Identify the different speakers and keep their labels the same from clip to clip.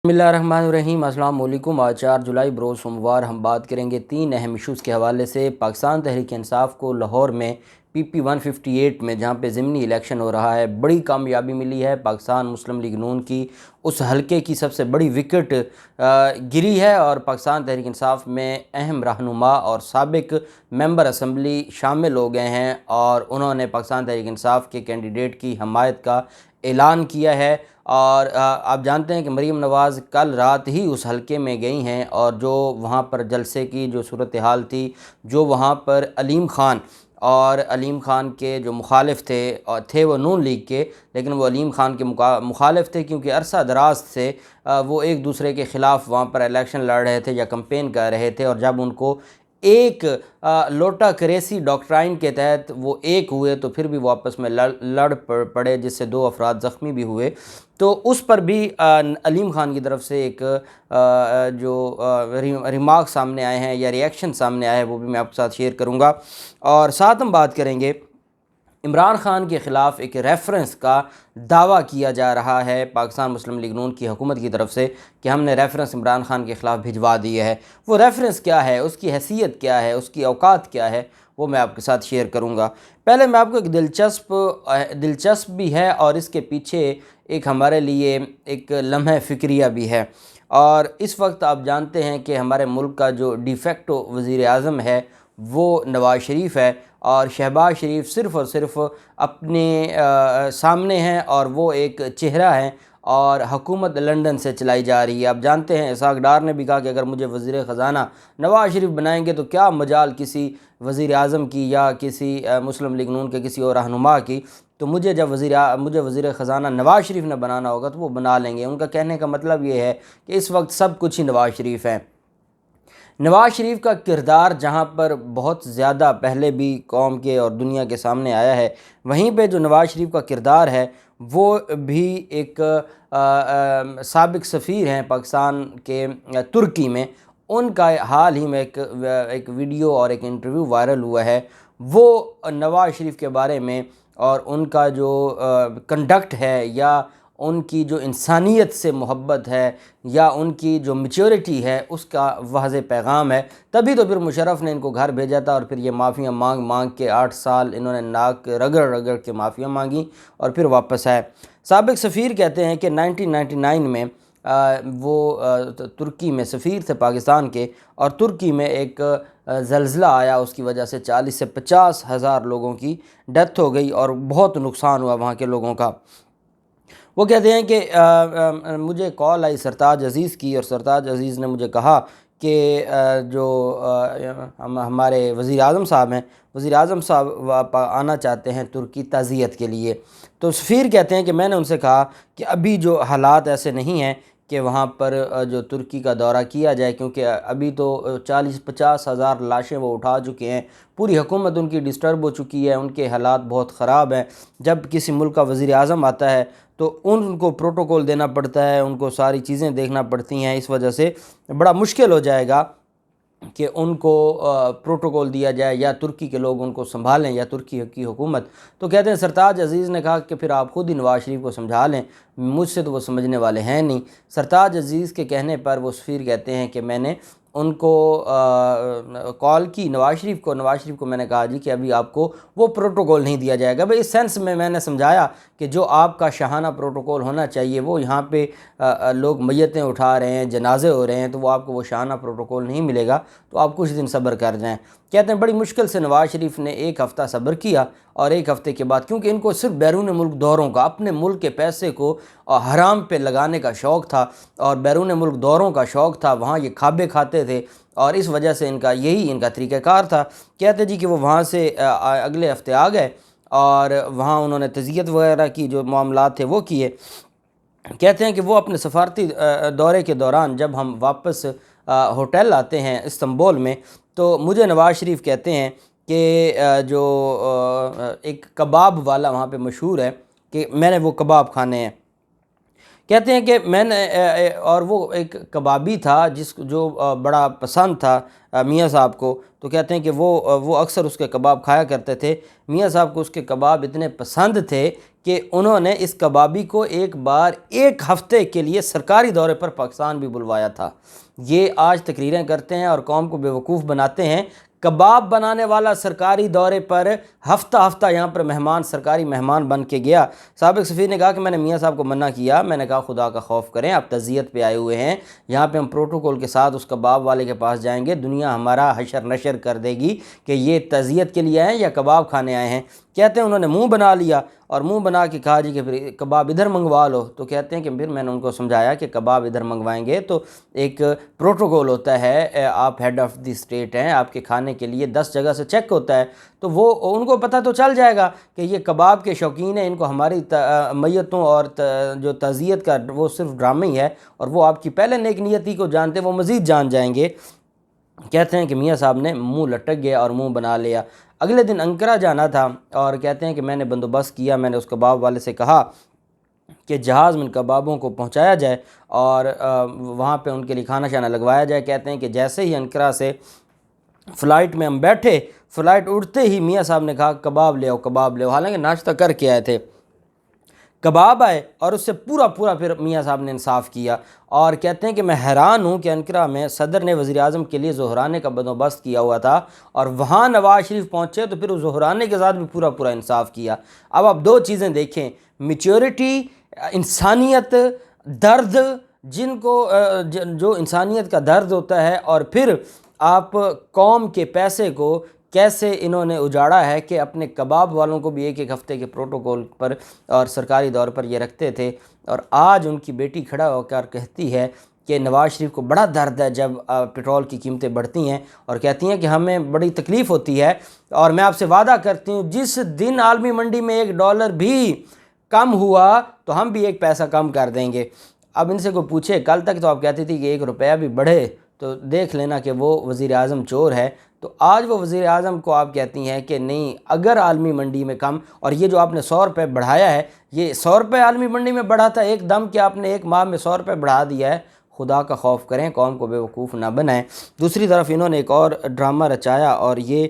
Speaker 1: بسم اللہ الرحمن الرحیم۔ السلام علیکم۔ آج 4 جولائی بروز سوموار ہم بات کریں گے 3 اہم ایشوز کے حوالے سے۔ پاکستان تحریک انصاف کو لاہور میں PP 158 میں جہاں پہ ضمنی الیکشن ہو رہا ہے بڑی کامیابی ملی ہے۔ پاکستان مسلم لیگ نون کی اس حلقے کی سب سے بڑی وکٹ گری ہے اور پاکستان تحریک انصاف میں اہم رہنما اور سابق ممبر اسمبلی شامل ہو گئے ہیں اور انہوں نے پاکستان تحریک انصاف کے کینڈیڈیٹ کی حمایت کا اعلان کیا ہے۔ اور آپ جانتے ہیں کہ مریم نواز کل رات ہی اس حلقے میں گئی ہیں اور جو وہاں پر جلسے کی جو صورتحال تھی، جو وہاں پر علیم خان کے جو مخالف تھے وہ نون لیگ کے، لیکن وہ علیم خان کے مخالف تھے کیونکہ عرصہ دراز سے وہ ایک دوسرے کے خلاف وہاں پر الیکشن لڑ رہے تھے یا کمپین کر رہے تھے، اور جب ان کو ایک لوٹا کریسی ڈاکٹرائن کے تحت وہ ایک ہوئے تو پھر بھی وہ آپس میں لڑ پڑے، جس سے 2 افراد زخمی بھی ہوئے۔ تو اس پر بھی علیم خان کی طرف سے ایک جو ریمارک سامنے آئے ہیں یا ریئیکشن سامنے آیا ہے وہ بھی میں آپ کے ساتھ شیئر کروں گا، اور ساتھ ہم بات کریں گے عمران خان کے خلاف ایک ریفرنس کا دعویٰ کیا جا رہا ہے پاکستان مسلم لیگ نون کی حکومت کی طرف سے کہ ہم نے ریفرنس عمران خان کے خلاف بھجوا دیا ہے۔ وہ ریفرنس کیا ہے، اس کی حیثیت کیا ہے، اس کی اوقات کیا ہے، وہ میں آپ کے ساتھ شیئر کروں گا۔ پہلے میں آپ کو ایک دلچسپ بھی ہے اور اس کے پیچھے ایک ہمارے لیے ایک لمحہ فکریہ بھی ہے۔ اور اس وقت آپ جانتے ہیں کہ ہمارے ملک کا جو ڈی فیکٹو وزیر اعظم ہے وہ نواز شریف ہے، اور شہباز شریف صرف اور صرف اپنے سامنے ہیں اور وہ ایک چہرہ ہیں اور حکومت لندن سے چلائی جا رہی ہے۔ آپ جانتے ہیں اسحاق ڈار نے بھی کہا کہ اگر مجھے وزیر خزانہ نواز شریف بنائیں گے تو کیا مجال کسی وزیر اعظم کی یا کسی مسلم لیگ نون کے کسی اور رہنما کی، تو مجھے جب مجھے وزیر خزانہ نواز شریف نے بنانا ہوگا تو وہ بنا لیں گے۔ ان کا کہنے کا مطلب یہ ہے کہ اس وقت سب کچھ ہی نواز شریف ہیں۔ نواز شریف کا کردار جہاں پر بہت زیادہ پہلے بھی قوم کے اور دنیا کے سامنے آیا ہے، وہیں پہ جو نواز شریف کا کردار ہے وہ بھی ایک سابق سفیر ہیں پاکستان کے ترکی میں، ان کا حال ہی میں ایک ویڈیو اور ایک انٹرویو وائرل ہوا ہے۔ وہ نواز شریف کے بارے میں اور ان کا جو کنڈکٹ ہے یا ان کی جو انسانیت سے محبت ہے یا ان کی جو میچورٹی ہے اس کا واضح پیغام ہے۔ تبھی تو پھر مشرف نے ان کو گھر بھیجا تھا اور پھر یہ معافیاں مانگ کے 8 سال انہوں نے ناک رگڑ کے معافیاں مانگی اور پھر واپس آئے۔ سابق سفیر کہتے ہیں کہ 1999 میں وہ ترکی میں سفیر تھے پاکستان کے، اور ترکی میں ایک زلزلہ آیا، اس کی وجہ سے 40 سے 50 ہزار لوگوں کی ڈیتھ ہو گئی اور بہت نقصان ہوا وہاں کے لوگوں کا۔ وہ کہتے ہیں کہ مجھے کال آئی سرتاج عزیز کی، اور سرتاج عزیز نے مجھے کہا کہ جو ہمارے وزیر اعظم صاحب ہیں، وزیر اعظم صاحب آنا چاہتے ہیں ترکی تعزیت کے لیے۔ تو سفیر کہتے ہیں کہ میں نے ان سے کہا کہ ابھی جو حالات ایسے نہیں ہیں کہ وہاں پر جو ترکی کا دورہ کیا جائے، کیونکہ ابھی تو 40-50 ہزار لاشیں وہ اٹھا چکے ہیں، پوری حکومت ان کی ڈسٹرب ہو چکی ہے، ان کے حالات بہت خراب ہیں۔ جب کسی ملک کا وزیر اعظم آتا ہے تو ان کو پروٹوکول دینا پڑتا ہے، ان کو ساری چیزیں دیکھنا پڑتی ہیں، اس وجہ سے بڑا مشکل ہو جائے گا کہ ان کو پروٹوکول دیا جائے یا ترکی کے لوگ ان کو سنبھالیں یا ترکی کی حکومت۔ تو کہتے ہیں سرتاج عزیز نے کہا کہ پھر آپ خود ہی نواز شریف کو سمجھا لیں، مجھ سے تو وہ سمجھنے والے ہیں نہیں۔ سرتاج عزیز کے کہنے پر وہ سفیر کہتے ہیں کہ میں نے ان کو کال کی نواز شریف کو میں نے کہا جی کہ ابھی آپ کو وہ پروٹوکول نہیں دیا جائے گا۔ بھئی اس سینس میں نے سمجھایا کہ جو آپ کا شاہانہ پروٹوکول ہونا چاہیے، وہ یہاں پہ لوگ میتیں اٹھا رہے ہیں، جنازے ہو رہے ہیں، تو وہ آپ کو وہ شاہانہ پروٹوکول نہیں ملے گا، تو آپ کچھ دن صبر کر جائیں۔ کہتے ہیں بڑی مشکل سے نواز شریف نے 1 ہفتہ صبر کیا، اور 1 ہفتے کے بعد کیونکہ ان کو صرف بیرون ملک دوروں کا، اپنے ملک کے پیسے کو حرام پہ لگانے کا شوق تھا اور بیرون ملک دوروں کا شوق تھا، وہاں یہ کھابے کھاتے تھے اور اس وجہ سے یہی ان کا طریقہ کار تھا۔ کہتے جی کہ وہ وہاں سے اگلے ہفتے آ گئے اور وہاں انہوں نے تعزیت وغیرہ کی جو معاملات تھے وہ کیے۔ کہتے ہیں کہ وہ اپنے سفارتی دورے کے دوران جب ہم واپس ہوٹل آتے ہیں استنبول میں، تو مجھے نواز شریف کہتے ہیں کہ جو ایک کباب والا وہاں پہ مشہور ہے کہ میں نے وہ کباب کھانے ہیں۔ کہتے ہیں کہ میں نے اور وہ ایک کبابی تھا جو بڑا پسند تھا میاں صاحب کو، تو کہتے ہیں کہ وہ اکثر اس کے کباب کھایا کرتے تھے۔ میاں صاحب کو اس کے کباب اتنے پسند تھے کہ انہوں نے اس کبابی کو ایک بار 1 ہفتے کے لیے سرکاری دورے پر پاکستان بھی بلوایا تھا۔ یہ آج تقریریں کرتے ہیں اور قوم کو بیوقوف بناتے ہیں۔ کباب بنانے والا سرکاری دورے پر ہفتہ ہفتہ یہاں پر مہمان، سرکاری مہمان بن کے گیا۔ سابق سفیر نے کہا کہ میں نے میاں صاحب کو منع کیا، میں نے کہا خدا کا خوف کریں، آپ تعزیت پہ آئے ہوئے ہیں، یہاں پہ ہم پروٹوکول کے ساتھ اس کباب والے کے پاس جائیں گے، دنیا ہمارا حشر نشر کر دے گی کہ یہ تعزیت کے لیے آئے ہیں یا کباب کھانے آئے ہیں۔ کہتے ہیں انہوں نے منہ بنا لیا اور منہ بنا کے کہا جی کہ پھر کباب ادھر منگوا لو۔ تو کہتے ہیں کہ پھر میں نے ان کو سمجھایا کہ کباب ادھر منگوائیں گے تو ایک پروٹوکول ہوتا ہے، آپ ہیڈ آف دی اسٹیٹ ہیں، آپ کے کھانے کے لیے 10 جگہ سے چیک ہوتا ہے، تو وہ ان کو پتہ تو چل جائے گا کہ یہ کباب کے شوقین ہیں، ان کو ہماری میتوں اور جو تعزیت کا وہ صرف ڈرامہ ہی ہے، اور وہ آپ کی پہلے نیک نیتی کو جانتے وہ مزید جان جائیں گے۔ کہتے ہیں کہ میاں صاحب نے منہ لٹک گیا اور منہ بنا لیا۔ اگلے دن انقرہ جانا تھا اور کہتے ہیں کہ میں نے بندوبست کیا، میں نے اس کباب والے سے کہا کہ جہاز میں ان کبابوں کو پہنچایا جائے اور وہاں پہ ان کے لیے کھانا شانا لگوایا جائے۔ کہتے ہیں کہ جیسے ہی انقرہ سے فلائٹ میں ہم بیٹھے، فلائٹ اڑتے ہی میاں صاحب نے کہا کباب لے آؤ، کباب لے آؤ، حالانکہ ناشتہ کر کے آئے تھے۔ کباب آئے اور اس سے پورا پھر میاں صاحب نے انصاف کیا، اور کہتے ہیں کہ میں حیران ہوں کہ انقرہ میں صدر نے وزیر اعظم کے لیے ظہرانے کا بندوبست کیا ہوا تھا اور وہاں نواز شریف پہنچے تو پھر اس ظہرانے کے ساتھ بھی پورا انصاف کیا۔ اب آپ 2 چیزیں دیکھیں، میچورٹی، انسانیت، درد، جن کو جو انسانیت کا درد ہوتا ہے، اور پھر آپ قوم کے پیسے کو کیسے انہوں نے اجاڑا ہے کہ اپنے کباب والوں کو بھی 1 ہفتے کے پروٹوکول پر اور سرکاری دور پر یہ رکھتے تھے۔ اور آج ان کی بیٹی کھڑا ہو کر کہتی ہے کہ نواز شریف کو بڑا درد ہے جب پٹرول کی قیمتیں بڑھتی ہیں، اور کہتی ہیں کہ ہمیں بڑی تکلیف ہوتی ہے، اور میں آپ سے وعدہ کرتی ہوں جس دن عالمی منڈی میں $1 بھی کم ہوا تو ہم بھی 1 پیسہ کم کر دیں گے۔ اب ان سے کوئی پوچھے، کل تک تو آپ کہتی تھی کہ $1 بھی بڑھے تو دیکھ لینا کہ وہ وزیر اعظم چور ہے، تو آج وہ وزیر اعظم کو آپ کہتی ہیں کہ نہیں، اگر عالمی منڈی میں کم، اور یہ جو آپ نے $100 بڑھایا ہے، یہ $100 عالمی منڈی میں بڑھا تھا ایک دم کہ آپ نے 1 ماہ میں $100 بڑھا دیا ہے؟ خدا کا خوف کریں، قوم کو بیوقوف نہ بنائیں۔ دوسری طرف انہوں نے ایک اور ڈرامہ رچایا، اور یہ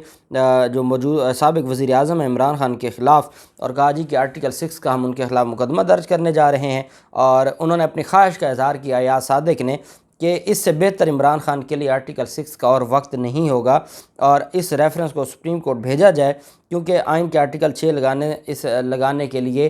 Speaker 1: جو موجود سابق وزیر اعظم عمران خان کے خلاف، اور کہا جی کہ آرٹیکل 6 کا ہم ان کے خلاف مقدمہ درج کرنے جا رہے ہیں، اور انہوں نے اپنی خواہش کا اظہار کیا ایاز صادق نے کہ اس سے بہتر عمران خان کے لیے آرٹیکل 6 کا اور وقت نہیں ہوگا، اور اس ریفرنس کو سپریم کورٹ بھیجا جائے، کیونکہ آئین کے آرٹیکل 6 لگانے کے لیے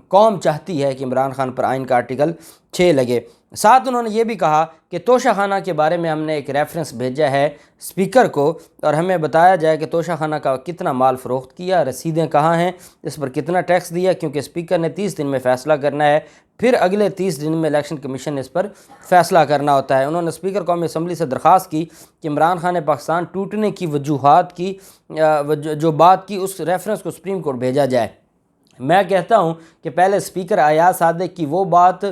Speaker 1: قوم چاہتی ہے کہ عمران خان پر آئین کا آرٹیکل 6 لگے۔ ساتھ انہوں نے یہ بھی کہا کہ توشہ خانہ کے بارے میں ہم نے ایک ریفرنس بھیجا ہے اسپیکر کو، اور ہمیں بتایا جائے کہ توشہ خانہ کا کتنا مال فروخت کیا، رسیدیں کہاں ہیں، اس پر کتنا ٹیکس دیا، کیونکہ اسپیکر نے 30 دن میں فیصلہ کرنا ہے، پھر اگلے 30 دن میں الیکشن کمیشن نے اس پر فیصلہ کرنا ہوتا ہے۔ انہوں نے اسپیکر قومی اسمبلی سے درخواست کی کہ عمران خان نے پاکستان ٹوٹنے کی وجوہات کی جو بات کی، اس ریفرنس کو سپریم کورٹ بھیجا جائے۔ میں کہتا ہوں کہ پہلے اسپیکر ایاز صادق کی وہ بات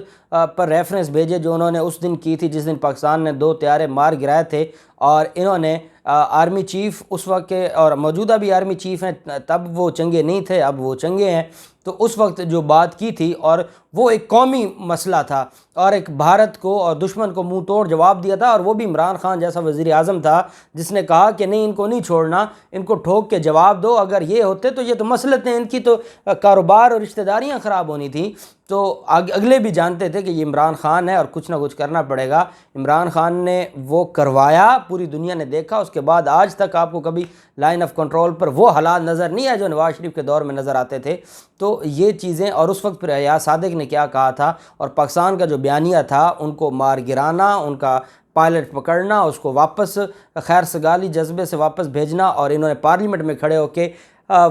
Speaker 1: پر ریفرنس بھیجے جو انہوں نے اس دن کی تھی جس دن پاکستان نے 2 طیارے مار گرائے تھے، اور انہوں نے آرمی چیف اس وقت کے، اور موجودہ بھی آرمی چیف ہیں، تب وہ چنگے نہیں تھے، اب وہ چنگے ہیں، تو اس وقت جو بات کی تھی، اور وہ ایک قومی مسئلہ تھا، اور ایک بھارت کو اور دشمن کو منہ توڑ جواب دیا تھا، اور وہ بھی عمران خان جیسا وزیر اعظم تھا جس نے کہا کہ نہیں، ان کو نہیں چھوڑنا، ان کو ٹھوک کے جواب دو، اگر یہ ہوتے تو یہ تو مسئلتیں، ان کی تو کاروبار اور رشتہ داریاں خراب ہونی تھیں۔ تو اگلے بھی جانتے تھے کہ یہ عمران خان ہے اور کچھ نہ کچھ کرنا پڑے گا۔ عمران خان نے وہ کروایا، پوری دنیا نے دیکھا، اس کے بعد آج تک آپ کو کبھی لائن آف کنٹرول پر وہ حالات نظر نہیں آئے جو نواز شریف کے دور میں نظر آتے تھے۔ تو یہ چیزیں، اور اس وقت پھر ایاز صادق نے کیا کہا تھا، اور پاکستان کا جو بیانیہ تھا، ان کو مار گرانا، ان کا پائلٹ پکڑنا، اس کو واپس خیر سگالی جذبے سے واپس بھیجنا، اور انہوں نے پارلیمنٹ میں کھڑے ہو کے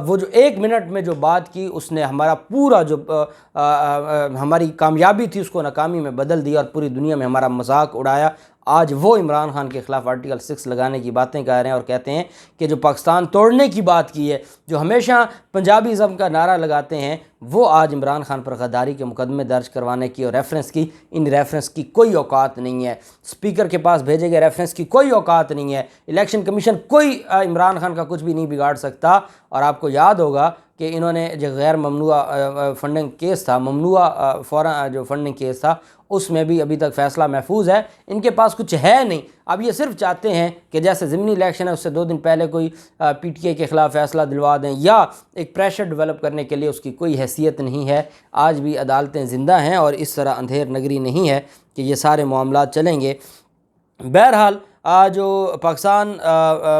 Speaker 1: وہ جو 1 منٹ میں جو بات کی، اس نے ہمارا پورا جو ہماری کامیابی تھی اس کو ناکامی میں بدل دیا، اور پوری دنیا میں ہمارا مذاق اڑایا۔ آج وہ عمران خان کے خلاف آرٹیکل 6 لگانے کی باتیں کہہ رہے ہیں، اور کہتے ہیں کہ جو پاکستان توڑنے کی بات کی ہے، جو ہمیشہ پنجابی ازم کا نعرہ لگاتے ہیں، وہ آج عمران خان پر غداری کے مقدمے درج کروانے کی اور ریفرنس کی، ان ریفرنس کی کوئی اوقات نہیں ہے۔ اسپیکر کے پاس بھیجے گئے ریفرنس کی کوئی اوقات نہیں ہے۔ الیکشن کمیشن کوئی عمران خان کا کچھ بھی نہیں بگاڑ سکتا۔ اور آپ کو یاد ہوگا کہ انہوں نے جو غیر ممنوع فنڈنگ کیس تھا، ممنوع فوراً جو فنڈنگ کیس تھا، اس میں بھی ابھی تک فیصلہ محفوظ ہے، ان کے پاس کچھ ہے نہیں۔ اب یہ صرف چاہتے ہیں کہ جیسے ضمنی الیکشن ہے اس سے 2 دن پہلے کوئی پی ٹی آئی کے خلاف فیصلہ دلوا دیں، یا ایک پریشر ڈیولپ کرنے کے لیے اس کی کوئی حیثیت نہیں ہے۔ آج بھی عدالتیں زندہ ہیں اور اس طرح اندھیر نگری نہیں ہے کہ یہ سارے معاملات چلیں گے۔ بہرحال جو پاکستان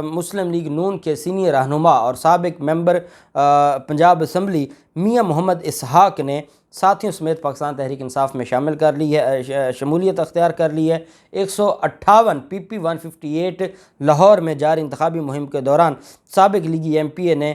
Speaker 1: مسلم لیگ نون کے سینئر رہنما اور سابق ممبر پنجاب اسمبلی میاں محمد اسحاق نے ساتھیوں سمیت پاکستان تحریک انصاف میں شمولیت اختیار کر لی ہے۔ 158 PP 158 لاہور میں جاری انتخابی مہم کے دوران سابق لیگی ایم پی اے نے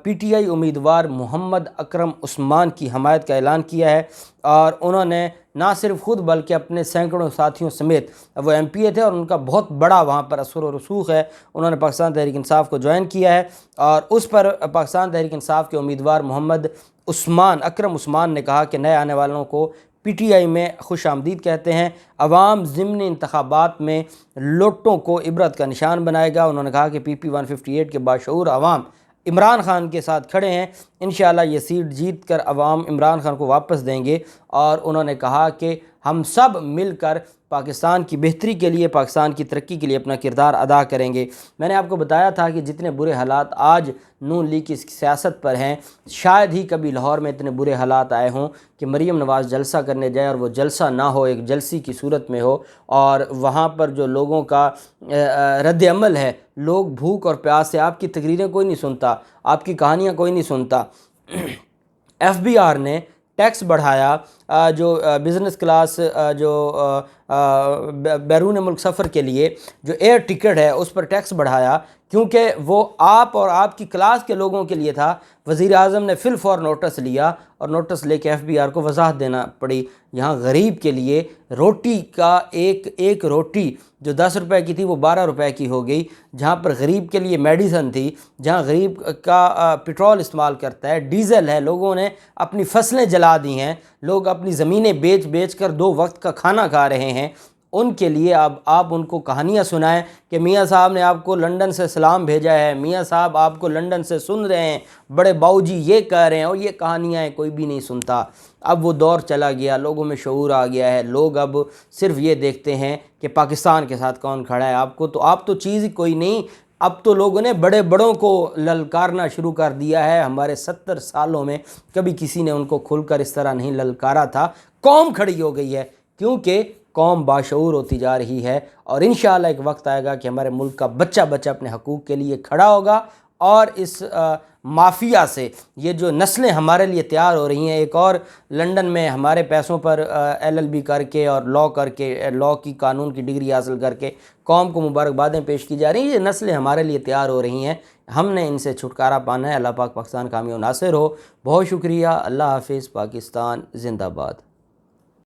Speaker 1: پی ٹی آئی امیدوار محمد اکرم عثمان کی حمایت کا اعلان کیا ہے، اور انہوں نے نہ صرف خود بلکہ اپنے سینکڑوں ساتھیوں سمیت، وہ ایم پی اے تھے اور ان کا بہت بڑا وہاں پر اثر و رسوخ ہے، انہوں نے پاکستان تحریک انصاف کو جوائن کیا ہے، اور اس پر پاکستان تحریک انصاف کے امیدوار محمد اکرم عثمان نے کہا کہ نئے آنے والوں کو پی ٹی آئی میں خوش آمدید کہتے ہیں، عوام ضمنی انتخابات میں لوٹوں کو عبرت کا نشان بنائے گا۔ انہوں نے کہا کہ PP 158 کے باشعور عوام عمران خان کے ساتھ کھڑے ہیں، انشاءاللہ یہ سیٹ جیت کر عوام عمران خان کو واپس دیں گے، اور انہوں نے کہا کہ ہم سب مل کر پاکستان کی بہتری کے لیے، پاکستان کی ترقی کے لیے اپنا کردار ادا کریں گے۔ میں نے آپ کو بتایا تھا کہ جتنے برے حالات آج نون لیگ کی سیاست پر ہیں، شاید ہی کبھی لاہور میں اتنے برے حالات آئے ہوں کہ مریم نواز جلسہ کرنے جائے اور وہ جلسہ نہ ہو، ایک جلسی کی صورت میں ہو، اور وہاں پر جو لوگوں کا رد عمل ہے، لوگ بھوک اور پیاس سے، آپ کی تقریریں کوئی نہیں سنتا، آپ کی کہانیاں کوئی نہیں سنتا۔ FBR نے ٹیکس بڑھایا، جو بزنس کلاس جو بیرون ملک سفر کے لیے جو ایئر ٹکٹ ہے اس پر ٹیکس بڑھایا، کیونکہ وہ آپ اور آپ کی کلاس کے لوگوں کے لیے تھا۔ وزیر اعظم نے فی الفور نوٹس لیا، اور نوٹس لے کے FBR کو وضاحت دینا پڑی۔ یہاں غریب کے لیے روٹی کا ایک روٹی جو 10 روپے کی تھی وہ 12 روپے کی ہو گئی، جہاں پر غریب کے لیے میڈیسن تھی، جہاں غریب کا پٹرول استعمال کرتا ہے، ڈیزل ہے، لوگوں نے اپنی فصلیں جلا دی ہیں، لوگ اپنی زمینیں بیچ کر 2 وقت کا کھانا کھا رہے ہیں۔ ان کے لیے اب آپ ان کو کہانیاں سنائیں کہ میاں صاحب نے آپ کو لنڈن سے سلام بھیجا ہے، میاں صاحب آپ کو لنڈن سے سن رہے ہیں، بڑے باؤ جی یہ کہہ رہے ہیں، اور یہ کہانیاں ہیں، کوئی بھی نہیں سنتا۔ اب وہ دور چلا گیا، لوگوں میں شعور آ گیا ہے، لوگ اب صرف یہ دیکھتے ہیں کہ پاکستان کے ساتھ کون کھڑا ہے۔ آپ تو چیز ہی کوئی نہیں، اب تو لوگوں نے بڑے بڑوں کو للکارنا شروع کر دیا ہے۔ ہمارے 70 سالوں میں کبھی کسی نے ان کو کھل کر اس طرح نہیں للکارا تھا۔ قوم کھڑی ہو گئی ہے، کیونکہ قوم باشعور ہوتی جا رہی ہے، اور انشاءاللہ ایک وقت آئے گا کہ ہمارے ملک کا بچہ اپنے حقوق کے لیے کھڑا ہوگا، اور اس مافیا سے یہ جو نسلیں ہمارے لیے تیار ہو رہی ہیں، ایک اور لنڈن میں ہمارے پیسوں پر LLB کر کے اور لاء کی قانون کی ڈگری حاصل کر کے قوم کو مبارکبادیں پیش کی جا رہی ہیں، یہ نسلیں ہمارے لیے تیار ہو رہی ہیں، ہم نے ان سے چھٹکارا پانا ہے۔ اللہ پاک پاکستان کامیاب و ناصر ہو۔ بہت شکریہ، اللہ حافظ، پاکستان زندہ باد۔